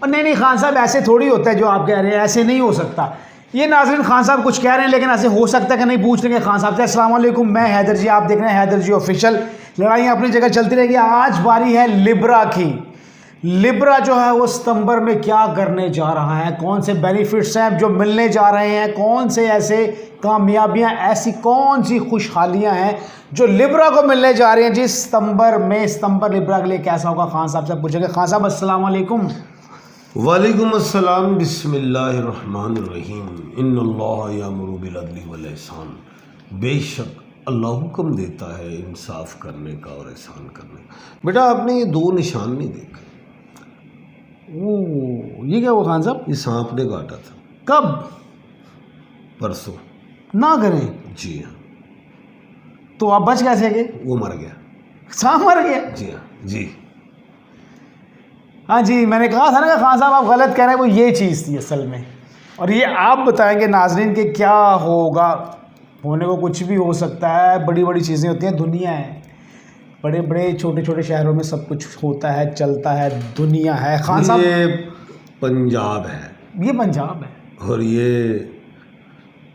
और नहीं खान साहब ऐसे थोड़ी होता है जो आप कह रहे हैं, ऐसे नहीं हो सकता। ये नाज़रीन खान साहब कुछ कह रहे हैं लेकिन ऐसे हो सकता है कि नहीं, पूछ लेंगे खान साहब से। अस्सलाम वालेकुम, मैं हैदर जी, आप देख रहे हैं हैदर जी ऑफिशियल। लड़ाइयाँ अपनी जगह चलती रहेगी। आज बारी है लिब्रा की। लिब्रा जो है वो सितंबर में क्या करने जा रहा है, कौन से बेनिफिट्स हैं जो मिलने जा रहे हैं, कौन से ऐसे कामयाबियां, ऐसी कौन सी खुशहालियां हैं जो लिब्रा को मिलने जा रही हैं जी सितंबर में। सितंबर लिब्रा के लिए कैसा होगा, खान साहब से पूछेंगे। खान साहब अस्सलाम वालेकुम। वालेकुम अस्सलाम, बिस्मिल्लाहिर्रहमानिर्रहीम, इन्नल्लाह यअमुरु बिल अदली वल इहसान। बेशक अल्लाह हुक्म देता है इंसाफ करने का और एहसान करने का। बेटा आपने ये दो निशान नहीं देखे। ये क्या हुआ खान साहब? ये सांप ने काटा था। कब? परसों। ना करें। जी हाँ। तो आप बच कैसे गए? वो मर गया। सांप मर गया? जी हाँ जी हाँ जी, मैंने कहा था ना कि खान साहब आप गलत कह रहे हैं, वो ये चीज़ थी असल में। और ये आप बताएंगे नाजरीन कि क्या होगा। होने को कुछ भी हो सकता है, बड़ी बड़ी चीज़ें होती हैं, दुनिया है, बड़े बड़े छोटे छोटे शहरों में सब कुछ होता है, चलता है, दुनिया है। खान साहब ये पंजाब है। ये पंजाब है और ये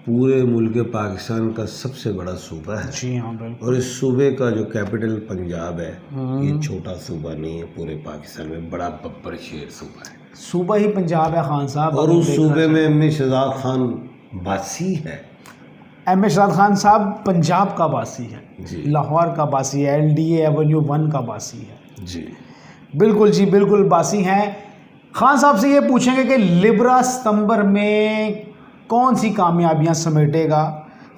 पूरे मुल्क पाकिस्तान का सबसे बड़ा सूबा है। जी हाँ बिल्कुल। और इस सूबे का जो कैपिटल पंजाब है, ये छोटा सूबा नहीं है, पूरे पाकिस्तान में बड़ा बब्बर शेर सूबा है। सूबा ही पंजाब है खान साहब। और उस सूबे में एम ए शहजाद खान बासी है। एम ए शहजाद खान साहब पंजाब का बासी है जी, लाहौर का बासी है, LDA एवेन्यू 1 का बासी है जी बिल्कुल जी बिल्कुल बासी हैं। खान साहब से ये पूछेंगे कि लिब्रा सितंबर में कौन सी कामयाबियां समेटेगा।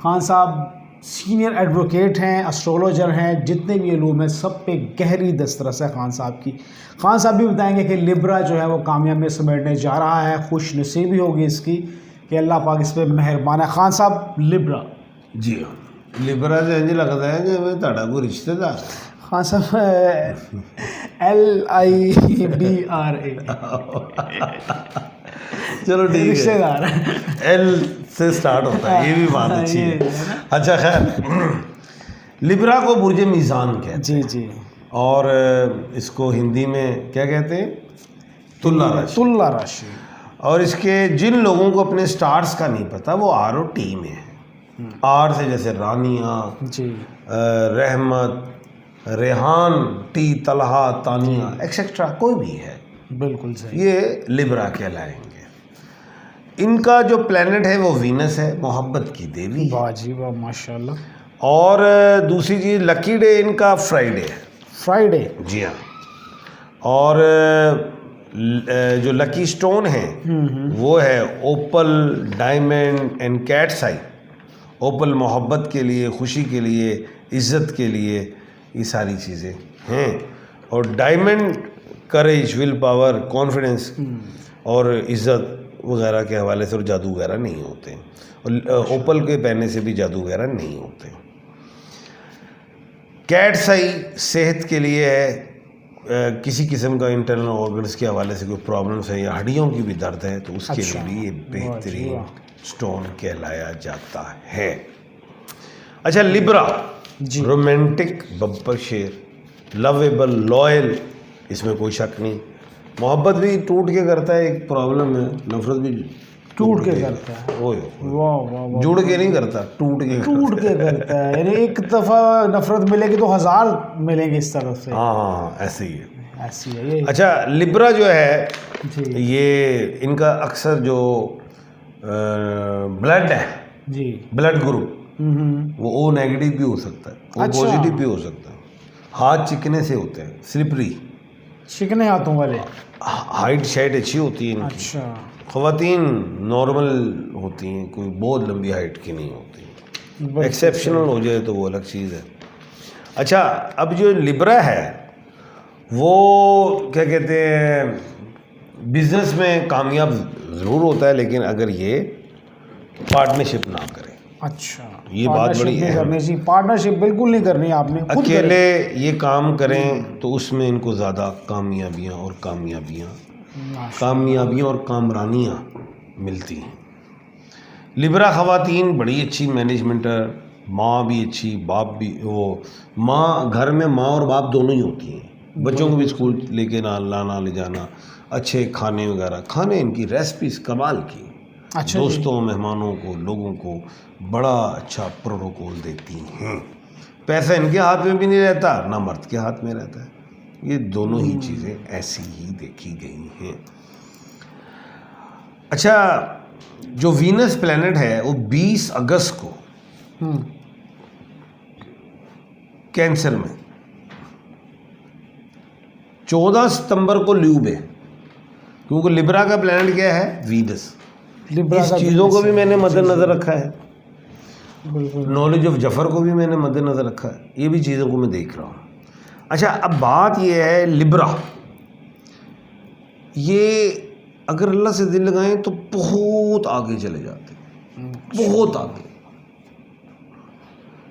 खान साहब सीनियर एडवोकेट हैं, एस्ट्रोलॉजर हैं, जितने भी लोग हैं सब पे गहरी दस्तरस है खान साहब की। खान साहब भी बताएंगे कि लिब्रा जो है वो कामयाबियां समेटने जा रहा है, खुश नसीबी होगी इसकी कि अल्लाह पाक इस पर मेहरबान है। खान साहब लिब्रा। जी हाँ, लिब्रा से इंज लगता है कि मैं ਤੁਹਾਡਾ कोई रिश्तेदार है। हाँ साहब LIBRA चलो ठीक है, रिश्तेदार एल से स्टार्ट होता है, ये भी बात अच्छी है। अच्छा खैर, लिब्रा को बुर्ज मीज़ान कहते हैं। जी जी। और इसको हिंदी में क्या कहते हैं? तुला राशि। तुला राशि। और इसके जिन लोगों को अपने स्टार्स का नहीं पता, वो आर और टी में है। आर से जैसे रानिया जी, रहमत, रेहान, टी तलहा, तानिया एक्सेट्रा, कोई भी है, बिल्कुल सही। ये लिब्रा कहलाएंगे। इनका जो प्लेनेट है वो वीनस है, मोहब्बत की देवी। वाह जी वाह, माशाल्लाह। और दूसरी चीज़, लकी डे इनका फ्राइडे है। फ्राइडे। जी हाँ। और जो लकी स्टोन है वो है ओपल, डायमंड एंड कैट्स आई। ओपल मोहब्बत के लिए, खुशी के लिए, इज़्ज़त के लिए, ये सारी चीज़ें हैं। और diamond courage, will power, confidence और इज़्ज़त वगैरह के हवाले से, और जादू वगैरह नहीं होते। और ओपल के पहनने से भी जादू वगैरह नहीं होते। कैट्स आई सेहत के लिए है। किसी किस्म का इंटरनल ऑर्गन्स के हवाले से कोई प्रॉब्लम्स है या हड्डियों की भी दर्द है तो उसके लिए भी ये बेहतरीन स्टोन कहलाया जाता है। अच्छा, लिब्रा रोमांटिक, बब्बर शेर, लवेबल, लॉयल, इसमें कोई शक नहीं। मोहब्बत भी टूट के करता है, एक प्रॉब्लम है, नफरत भी टूट के करता है। ओए वाह वाह वाह। जुड़ के नहीं करता, टूट के करता है। यानी एक दफ़ा नफरत मिलेगी तो 1000 मिलेंगे इस तरफ से। हाँ, ऐसे ही है, ऐसी है ये। अच्छा, लिब्रा जो है जी ये इनका अक्सर जो ब्लड है जी, ब्लड ग्रुप, वो ओ नेगेटिव भी हो सकता है, ओ अच्छा। पॉजिटिव भी हो सकता है। हाथ चिकने से होते हैं, स्लिपरी, चिकने हाथों वाले। हाइट शाइट अच्छी होती है इनकी। अच्छा, ख़वातीन नॉर्मल होती हैं, कोई बहुत लंबी हाइट की नहीं होती। एक्सेप्शनल हो जाए तो वो अलग चीज़ है। अच्छा, अब जो लिब्रा है वो क्या कहते हैं, बिजनेस में कामयाब ज़रूर होता है, लेकिन अगर ये पार्टनरशिप ना करे। अच्छा, ये बात बड़ी करनी चाहिए। पार्टनरशिप बिल्कुल नहीं करनी आपने, खुद अकेले ये काम करें तो उसमें इनको ज़्यादा कामयाबियाँ और कामरानियाँ मिलती हैं। लिब्रा ख़वातीन बड़ी अच्छी मैनेजमेंटर, माँ भी अच्छी, बाप भी, वो माँ घर में माँ और बाप दोनों ही होती हैं। बच्चों को भी स्कूल लेके लाना ले जाना, अच्छे खाने वगैरह, खाने इनकी रेसिपीज कमाल की, अच्छा दोस्तों मेहमानों को लोगों को बड़ा अच्छा प्रोटोकॉल देती हैं। पैसा इनके हाथ में भी नहीं रहता ना मर्द के हाथ में रहता है, ये दोनों ही चीज़ें ऐसी ही देखी गई हैं। अच्छा, जो वीनस प्लैनेट है वो 20 अगस्त को कैंसर में, 14 सितंबर को ल्यूब है, क्योंकि लिब्रा का प्लैनेट क्या है, वीनस। इस चीज़ों को भी मैंने मद्देनजर रखा है, नॉलेज ऑफ जफर को भी मैंने मद्देनजर रखा है, ये भी चीज़ों को मैं देख रहा हूँ। अच्छा, अब बात ये है लिब्रा, ये अगर अल्लाह से दिल लगाएं तो बहुत आगे चले जाते हैं, बहुत आगे।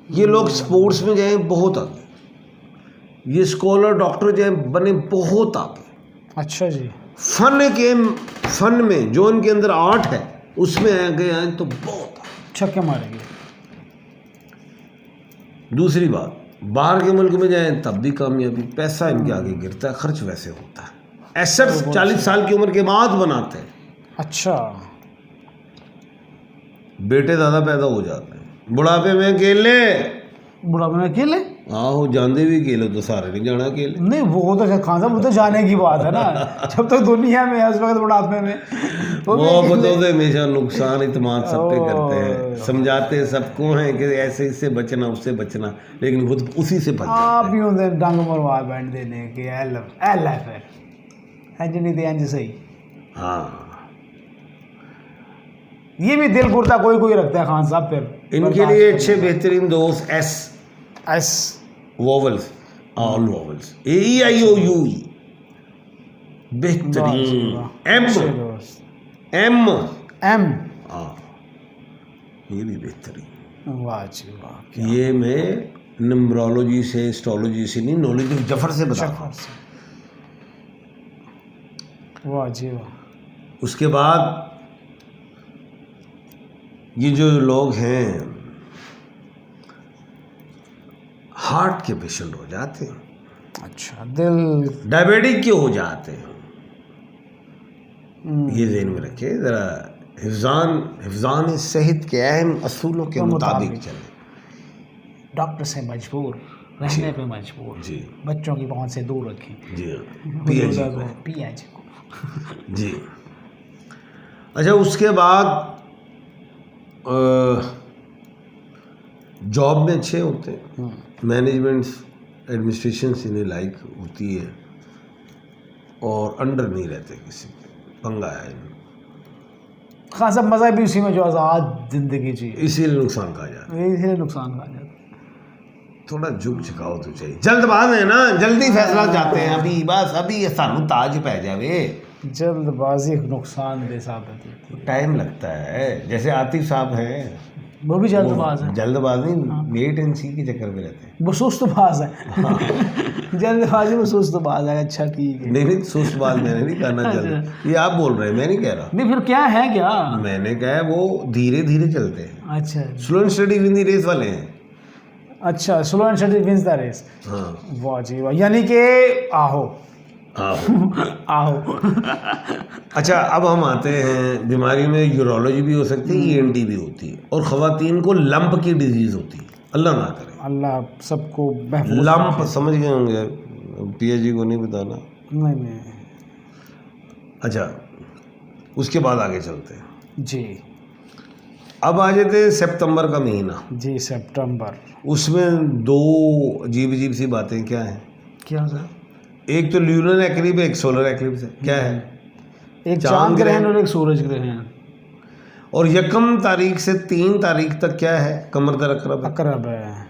ये लोग स्पोर्ट्स में जाएं बहुत आगे, ये स्कॉलर डॉक्टर जाएं बने बहुत आगे। अच्छा जी। फन में जो इनके अंदर आर्ट है उसमें आगे आए तो बहुत छक्के मारेंगे। दूसरी बात, बाहर के मुल्क में जाएं तब भी कामयाबी, पैसा इनके आगे गिरता है, खर्च वैसे होता है। एसेट्स 40 साल की उम्र के बाद बनाते हैं। अच्छा, बेटे ज़्यादा पैदा हो जाते हैं, बुढ़ापे में अकेले, बुढ़ापे में अकेले आहो जाते भी अकेले तो सारे नहीं जाना अकेले। नहीं, वो तो खान साहब वो तो जाने की बात है ना, जब तक दुनिया में है उस वक्त बुढ़ापे में मोहब्बतों से हमेशा नुकसान इत्मीनान सब पे करते हैं, समझाते सबको हैं कि ऐसे इससे बचना उससे बचना, लेकिन खुद उसी से बच आप भी होंगे डंग मरवा बैंड देने के इंज नहीं थे इंज सही। हाँ, ये भी दिल कुर्ता कोई कोई रखता है खान साहब फिर इनके लिए अच्छे बेहतरीन दोस्त S vowels, all vowels, AEIOU बेहतरीन, M हाँ ये भी बेहतरीन। वाह जी वाह। ये मैं नंबरोलॉजी से एस्ट्रोलॉजी से नहीं, नॉलेज ऑफ जफर से बता रहा हूँ। वाह जी वाह। उसके बाद ये जो लोग हैं हार्ट के पेशेंट हो जाते हैं, अच्छा, दिल डायबिटिक के हो जाते हैं, ये ज़हन में रखे ज़रा। हिफ्ज़ान सेहत के अहम असूलों के मुताबिक चले, डॉक्टर से मजबूर रहने पे मजबूर जी, बच्चों की पहुंच से दूर रखें जी, पियाजी को जी। अच्छा, उसके बाद जॉब में अच्छे होते हैं, मैनेजमेंट एडमिनिस्ट्रेशन से इन्हें लाइक होती है और अंडर नहीं रहते किसी के, पंगा है इन्हें। खान साहब मज़ा भी उसी में जो आज़ाद ज़िंदगी जी, इसीलिए नुकसान कहा जाता है, इसीलिए नुकसान खा जाता है। थोड़ा झुक झुकाओ तो चाहिए, जल्दबाज है ना, जल्दी फैसला चाहते हैं, अभी बस अभी सानू ताज पै जावे, जल्दबाजी नुकसान दे साबित होती है। टाइम लगता है। जैसे आतिफ साहब हैं, वो भी जल्दबाज है, जल्दबाज नहीं, वेट एंड सी के चक्कर में रहते हैं, वो सुस्तबाज है। जल्दबाजी में सुस्तबाज है। अच्छा ठीक है। नहीं सुस्तबाज मैंने नहीं कहना, जल्द ये आप बोल रहे हैं, मैं नहीं कह रहा। नहीं फिर क्या है, क्या मैंने कहा है वो धीरे धीरे चलते हैं, अच्छा slow and steady win the race वाले हैं। अच्छा, slow and steady wins the race. हाँ, वाह जी वाह, यानी कि आहो आहो। अच्छा, अब हम आते हैं बीमारी में, यूरोलॉजी भी हो सकती है, ENT भी होती है, और ख़वातीन को लंप की डिजीज़ होती है, अल्लाह ना करे, अल्लाह सबको महफूज लंप समझ गए होंगे, पियाजी को नहीं बताना। नहीं। अच्छा, उसके बाद आगे चलते हैं जी। अब आ जाते सितंबर का महीना जी, सितंबर। उसमें दो अजीब अजीब सी बातें क्या हैं। क्या सर? एक तो ल्यूनर एक्लिप्स, एक सोलर एक्लिप्स है। क्या है? एक चांद ग्रहण और एक सूरज ग्रहण। और 1 तारीख से 3 तारीख तक क्या है? कमर दर अकरब। अकरब है।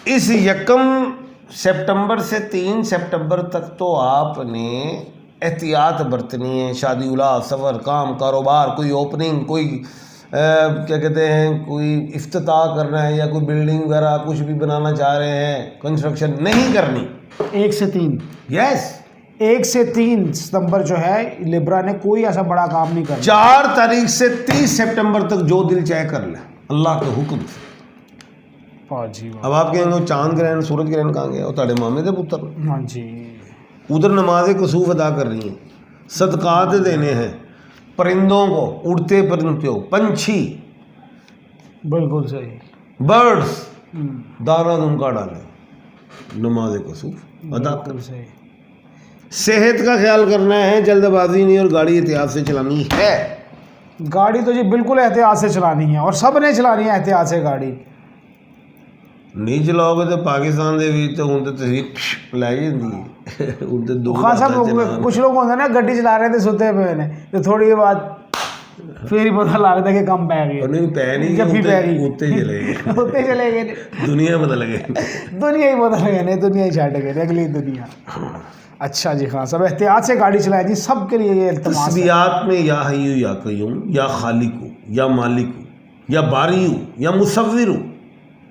इस 1 सितंबर से 3 सितंबर तक तो आपने एहतियात बरतनी है। शादी उला, सफ़र, काम, कारोबार, कोई ओपनिंग, कोई क्या कहते हैं, कोई इफ्तिताह करना है या कोई बिल्डिंग वगैरह कुछ भी बनाना चाह रहे हैं, कंस्ट्रक्शन नहीं करनी। 1 से 3। यस, 1 से 3 सितंबर जो है लिब्रा ने कोई ऐसा बड़ा काम नहीं करना। 4 तारीख से 30 सितंबर तक जो दिल चाहे कर ले, अल्लाह के हुक्म से। जी, अब आप कहेंगे चांद ग्रहण, सूरज ग्रहण कहाँ गया? वो ताड़े मामे दे पुत्र। हाँ जी। उधर नमाज कसूफ अदा कर रही हैं, सदकात देने हैं परिंदों को, उड़ते परिंदों, पंछी, बिल्कुल सही। बर्ड्स, दाना दुमका डालें, नमाज कसूफ अदा कर। बिल्कुल सही। सेहत का ख्याल करना है, जल्दबाजी नहीं और गाड़ी एहतियात से चलानी है। गाड़ी तो जी बिल्कुल एहतियात से चलानी है और सब ने चलानी है एहतियात से गाड़ी। नहीं चलाओगे तो पाकिस्तान ਦੇ ਵਿੱਚ तो ਹੁਣ ਤੇ ਤੁਸੀਂ ਲੈ ਜਾਂਦੀ ਹੈ ਹੁਣ ਤੇ ਦੋ खान साहब कुछ लोग होंगे ना गड्डी चला रहे थे सुते हुए ने तो थोड़ी देर बाद फिर ही पता लगता है कि कम पै गई। नहीं पै नहीं जब भी पै गई ਉੱਤੇ चले गए उत्ते चले गए दुनिया बदल गई, दुनिया ही बदल गए नहीं, दुनिया ही छाट गए अगली दुनिया। अच्छा जी खान साहब, एहतियात से गाड़ी चलाएं जी, सबके लिए ये इल्तिमास है। तस्बीहात में या हय्यू या कय्यूम या खालिकू या मालिकू या बारीयू या मुसव्विरू,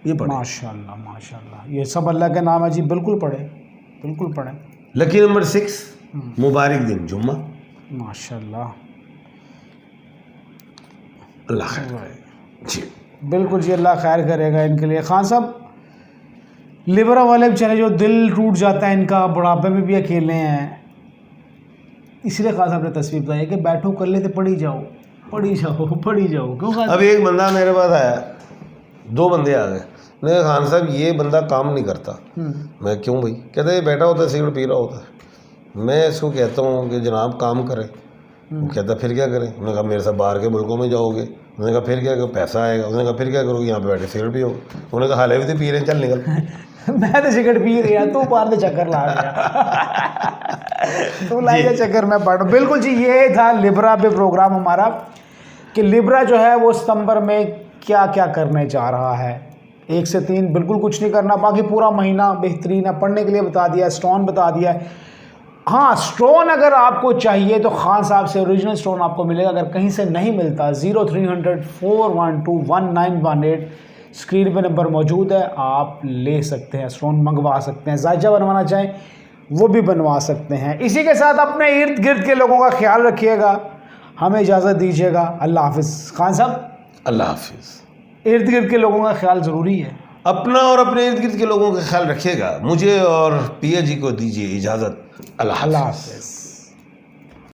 ये पढ़े। माशाल्लाह माशाल्लाह, ये सब अल्लाह के नाम है जी, बिल्कुल पढ़े, बिल्कुल पढ़े। लकी नंबर 6 मुबारक दिन जुम्मा। माशाल्लाह, अल्लाह खैर करे। जी बिल्कुल जी, अल्लाह खैर करेगा इनके लिए। खान साहब, लिबरा वाले बेचारे जो दिल टूट जाता है इनका, बुढ़ापे में भी अकेले हैं, इसलिए खान साहब ने तस्वीर बताई कि बैठो कर लेते, पढ़ी जाओ पढ़ी जाओ पढ़ी जाओ। क्यों खान अब एक बंदा मेरे पास आया, 2 बंदे आ गए, मैंने कहा खान साहब ये बंदा काम नहीं करता। मैं क्यों भाई? कहते ये बैठा होता है सिगरेट पी रहा होता है। मैं इसको कहता हूँ कि जनाब काम करें, वो कहता फिर क्या करें? उन्होंने कहा मेरे साथ बाहर के मुल्कों में जाओगे। उन्होंने कहा फिर क्या करो, पैसा आएगा। उन्होंने कहा फिर क्या करोगे? यहाँ पे बैठे सिगरेट पियोगे। उन्होंने कहा हाले भी तो पी रहे हैं, चल निकल। मैं तो सिगरेट पी रही तू बाहर से चक्कर ला गया तू लाएगा चक्कर में पढ़। बिल्कुल जी, ये था लिब्रा पे प्रोग्राम हमारा कि लिब्रा जो है वो सितंबर में क्या क्या करने जा रहा है। 1 से 3 बिल्कुल कुछ नहीं करना, बाकी पूरा महीना बेहतरीन है, पढ़ने के लिए बता दिया है, स्टोन बता दिया है। हाँ, स्टोन अगर आपको चाहिए तो खान साहब से ओरिजिनल स्टोन आपको मिलेगा, अगर कहीं से नहीं मिलता 0300 412 1918 स्क्रीन पे नंबर मौजूद है, आप ले सकते हैं, स्टोन मंगवा सकते हैं। जायजा बनवाना चाहें वो भी बनवा सकते हैं। इसी के साथ अपने इर्द गिर्द के लोगों का ख्याल रखिएगा, हमें इजाज़त दीजिएगा। अल्लाह हाफिज़। खान साहब, अल्लाह हाफिज़। इर्द गिर्द के लोगों का ख्याल ज़रूरी है, अपना और अपने इर्द गिर्द के लोगों का ख्याल रखिएगा। मुझे और पिया जी को दीजिए इजाज़त। अल्लाह हाफिज़। हाफिज़।